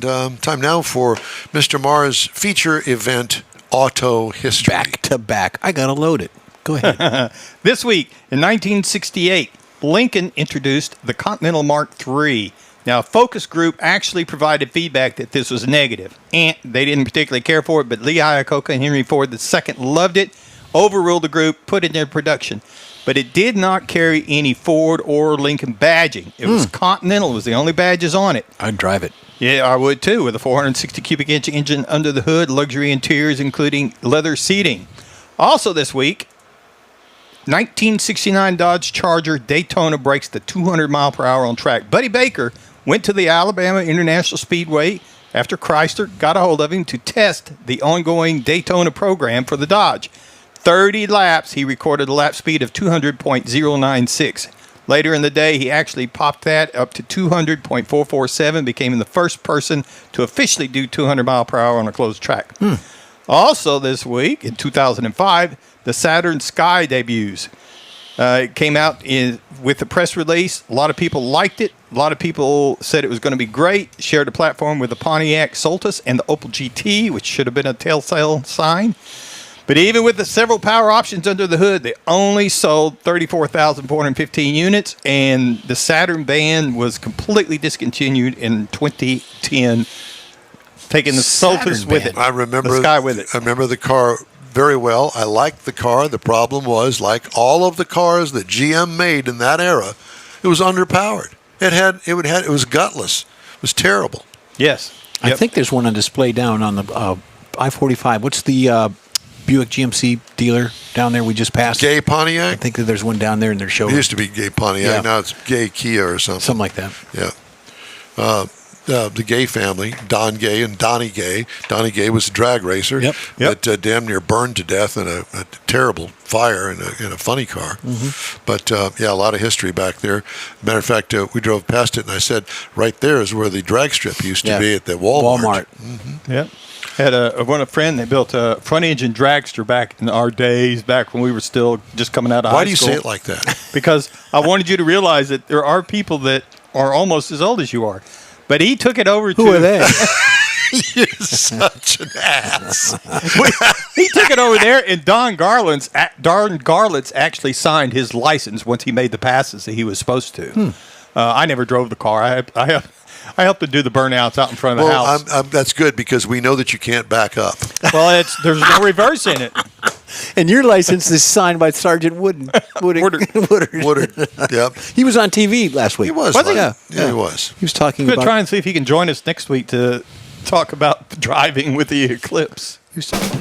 And time now for Mr. Marr's feature event, Auto History. Back to back. I got to load it. Go ahead. This week, in 1968, Lincoln introduced the Continental Mark III. Now, a focus group actually provided feedback that this was negative. And they didn't particularly care for it, but Lee Iacocca and Henry Ford II loved it, overruled the group, put it in production. But it did not carry any Ford or Lincoln badging. It was Continental. It was the only badges on it. I'd drive it. Yeah, I would too, with a 460 cubic inch engine under the hood, luxury interiors, including leather seating. Also this week, 1969 Dodge Charger Daytona breaks the 200 mile per hour on track. Buddy Baker went to the Alabama International Speedway after Chrysler got a hold of him to test the ongoing Daytona program for the Dodge. 30 laps, he recorded a lap speed of 200.096. Later in the day, he actually popped that up to 200.447, becoming the first person to officially do 200 mile per hour on a closed track. Also this week, in 2005, the Saturn Sky debuts. It came out with the press release. A lot of people liked it. A lot of people said it was going to be great. Shared a platform with the Pontiac Solstice and the Opel GT, which should have been a telltale sign. But even with the several power options under the hood, they only sold 34,415 units, and the Saturn van was completely discontinued in 2010, taking the Solstice with it. I remember the Sky with it. I remember the car very well. I liked the car. The problem was, like all of the cars that GM made in that era, it was underpowered. It was gutless. It was terrible. Yes. I think there's one on display down on the I-45. What's the Buick GMC dealer down there we just passed? Gay Pontiac? I think that there's one down there in their showroom. It used to be Gay Pontiac. Yeah. Now it's Gay Kia or something. Something like that. Yeah. The Gay family, Don Gay and Donnie Gay. Donnie Gay was a drag racer that damn near burned to death in a terrible fire in a funny car. But, a lot of history back there. Matter of fact, we drove past it, and I said, right there is where the drag strip used to be at the Walmart. Yep. Had a friend that built a front-engine dragster back in our days, back when we were still just coming out of high school. Why do you say it like that? Because I wanted you to realize that there are people that are almost as old as you are. But he took it over to... Who are they? You're such an ass. He took it over there, and Don Garlitz actually signed his license once he made the passes that he was supposed to. I never drove the car. I helped to do the burnouts out in front of the house. That's good because we know that you can't back up. Well, there's no reverse in it. And your license is signed by Sergeant Woodard. Yep. He was on TV last week. He was. Was he? Yeah, he was. He was talking We're about... going to try and see if he can join us next week to talk about driving with the Eclipse. He was talking...